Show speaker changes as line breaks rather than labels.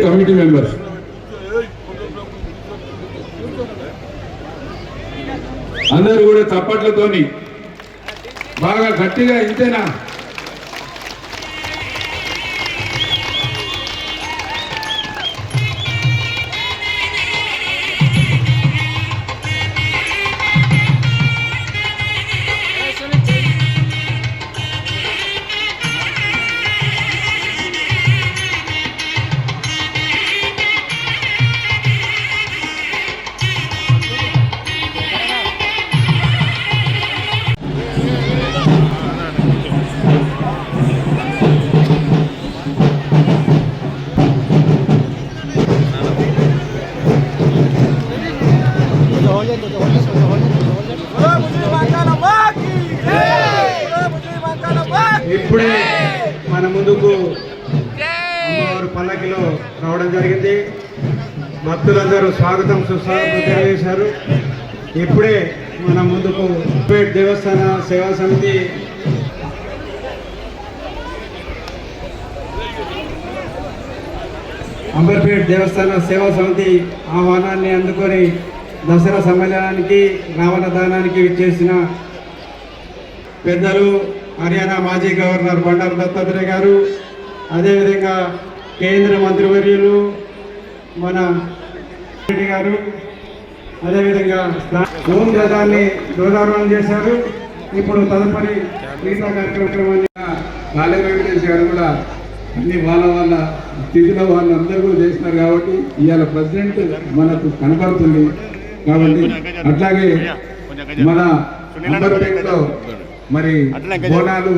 Committee members అందరూ కూడా చప్పట్లతోని బాగా గట్టిగా ఇంతేనా
ఇప్పుడే మన ముందుకు అమ్మవారు పల్లకిలో రావడం జరిగింది. భక్తులందరూ స్వాగతం సుస్వాగతం తెలియజేశారు. ఇప్పుడే మన ముందుకు పేట్ దేవస్థాన సేవా సమితి అంబర్పేట్ దేవస్థాన సేవా సమితి ఆహ్వానాన్ని అందుకొని దసరా సమ్మేళనానికి రావణ దానానికి విచ్చేసిన పెద్దలు హర్యానా మాజీ గవర్నర్ బండారు దత్తాత్రేయ గారు, అదేవిధంగా కేంద్ర మంత్రివర్యులు మన రెడ్డి గారు, అదేవిధంగా హోం రథాన్ని ధ్వజారోహణం చేశారు. ఇప్పుడు తదుపరి మిగతా కార్యక్రమాన్ని బాలే వెంకటేష్ గారు కూడా అన్ని వాళ్ళ స్థితిలో వాళ్ళందరూ కూడా చేసినారు కాబట్టి ఇవాళ ప్రెసిడెంట్ మనకు కనపడుతుంది. కాబట్టి అట్లాగే మన అంబర్పేటలో మరి బోనాలు